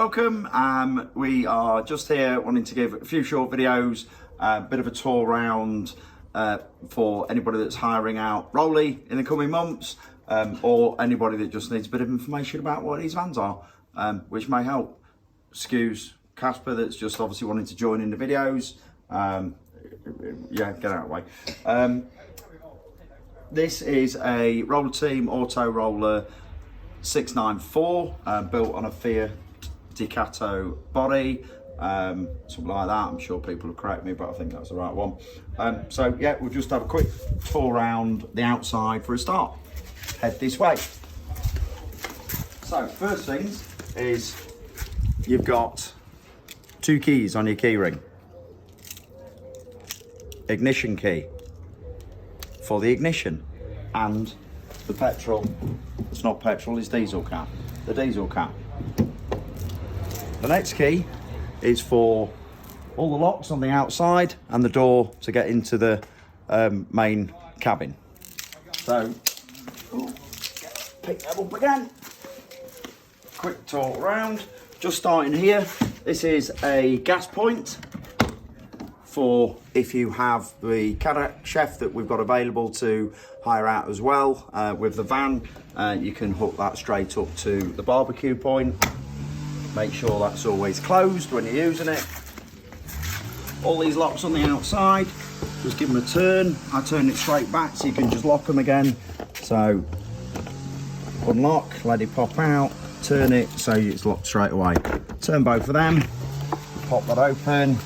welcome. We are just here wanting to give a few short videos, a bit of a tour around for anybody that's hiring out Rolly in the coming months, or anybody that just needs a bit of information about what these vans are, which may help. Excuse Casper that's just obviously wanting to join in the videos. Yeah, get out of the way. This is a Rollerteam Autoroller 694, built on a Fiat Ducato body, something like that. I'm sure people will correct me, but I think that's the right one. So yeah, we'll just have a quick tour around the outside for a start. Head this way. So first things is you've got two keys on your key ring. Ignition key for the ignition, and the petrol, it's not petrol, it's diesel cap, the diesel cap. The next key is for all the locks on the outside and the door to get into the main cabin. So, pick that up again. Quick talk round, just starting here. This is a gas point for if you have the Cadillac chef that we've got available to hire out as well with the van. You can hook that straight up to the barbecue point. Make sure that's always closed when you're using it. All these locks on the outside, just give them a turn. I turn it straight back so you can just lock them again. So unlock, let it pop out, turn it so it's locked straight away. Turn both of them, pop that open.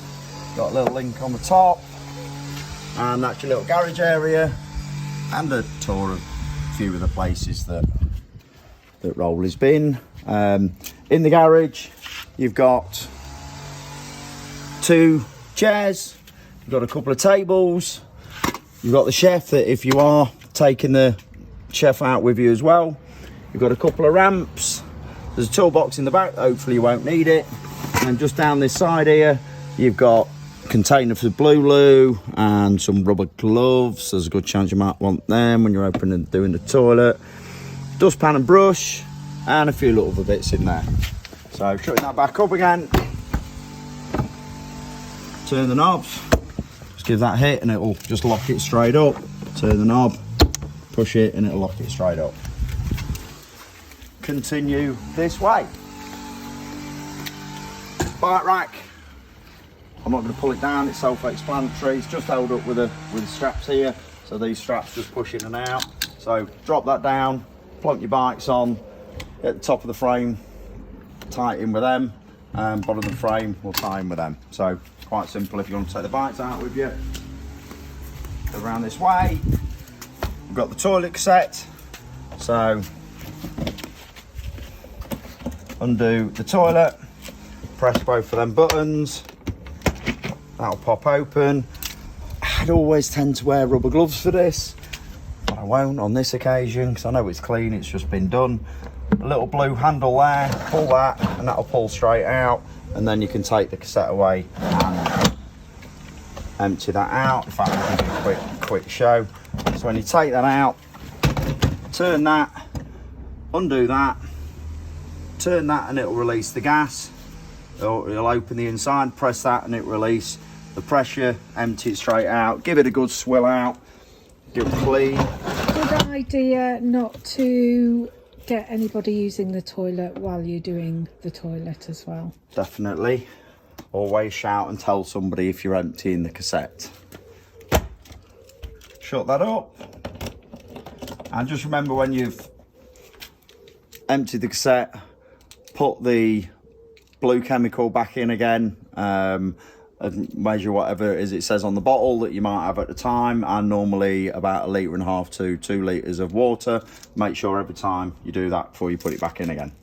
Got a little link on the top, and that's your little garage area, and a tour of a few of the places that Rolly's been. In the garage, you've got two chairs, you've got a couple of tables, you've got the chef that if you are taking the chef out with you as well, you've got a couple of ramps, there's a toolbox in the back, hopefully you won't need it, and just down this side here, you've got container for blue loo and some rubber gloves. There's a good chance you might want them when you're opening and doing the toilet. Dustpan and brush, and a few little other bits in there. So shutting that back up again, turn the knobs, just give that a hit and it'll just lock it straight up. Turn the knob, push it and it'll lock it straight up. Continue this way. Bike rack. I'm not going to pull it down, it's self-explanatory. It's just held up with straps here. So these straps just push in and out. So drop that down, plonk your bikes on, at the top of the frame, tie it in with them, and bottom of the frame, we'll tie in with them. So quite simple if you want to take the bikes out with you. Go around this way. We've got the toilet cassette. So undo the toilet, press both of them buttons. That'll pop open. I'd always tend to wear rubber gloves for this, but I won't on this occasion because I know it's clean, it's just been done. A little blue handle there, pull that and that'll pull straight out, and then you can take the cassette away and empty that out. In fact, I'll give you a quick show. So when you take that out, turn that, undo that, turn that and it'll release the gas. It'll open the inside, press that and it'll release the pressure, empty it straight out, give it a good swill out, give it clean. Good idea not to get anybody using the toilet while you're doing the toilet as well. Definitely. Always shout and tell somebody if you're emptying the cassette. Shut that up. And just remember when you've emptied the cassette, put the blue chemical back in again, and measure whatever it is it says on the bottle that you might have at the time, and normally about 1.5 litres to 2 litres of water. Make sure every time you do that before you put it back in again.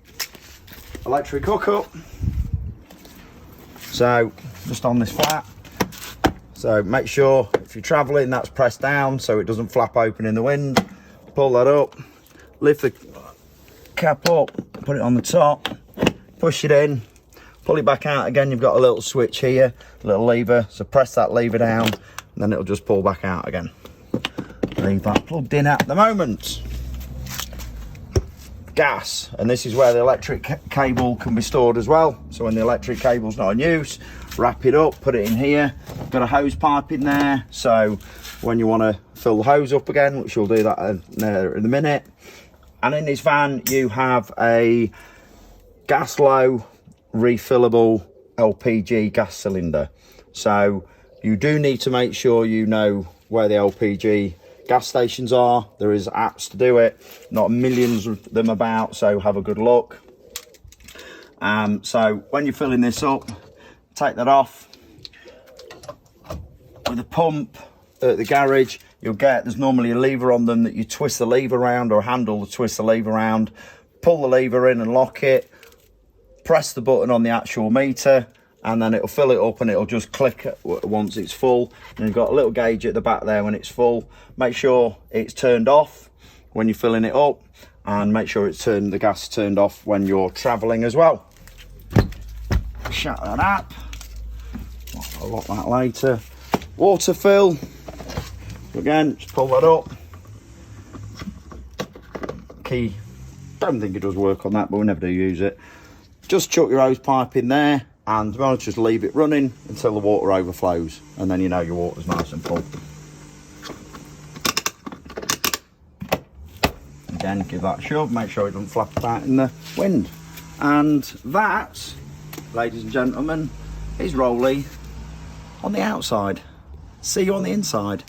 Electric hookup. So just on this flat, so make sure if you're travelling that's pressed down so it doesn't flap open in the wind. Pull that up, lift the cap up, put it on the top, push it in, pull it back out again. You've got a little switch here, a little lever, so press that lever down and then it'll just pull back out again. Leave that plugged in at the moment. gas, and this is where the electric cable can be stored as well. So when the electric cable's not in use, wrap it up, put it in here. Got a hose pipe in there, so when you want to fill the hose up again, which you'll do that in a minute. And in this van you have a gas low refillable LPG gas cylinder. So you do need to make sure you know where the LPG gas stations are. There is apps to do it, not millions of them about, so have a good look. So when you're filling this up, take that off. With a pump at the garage, you'll get, there's normally a lever on them that you twist the lever around, or a handle to twist the lever around, pull the lever in and lock it, press the button on the actual meter, and then it'll fill it up and it'll just click once it's full. And you've got a little gauge at the back there when it's full. Make sure it's turned off when you're filling it up, and make sure it's the gas turned off when you're traveling as well. Shut that up. I'll lock that later. Water fill. Again, just pull that up. Key, don't think it does work on that, but we never do use it. Just chuck your hose pipe in there, and to be honest, just leave it running until the water overflows, and then you know your water's nice and full. Again, give that a shove, make sure it doesn't flap about in the wind. And that, ladies and gentlemen, is Rolly on the outside. See you on the inside.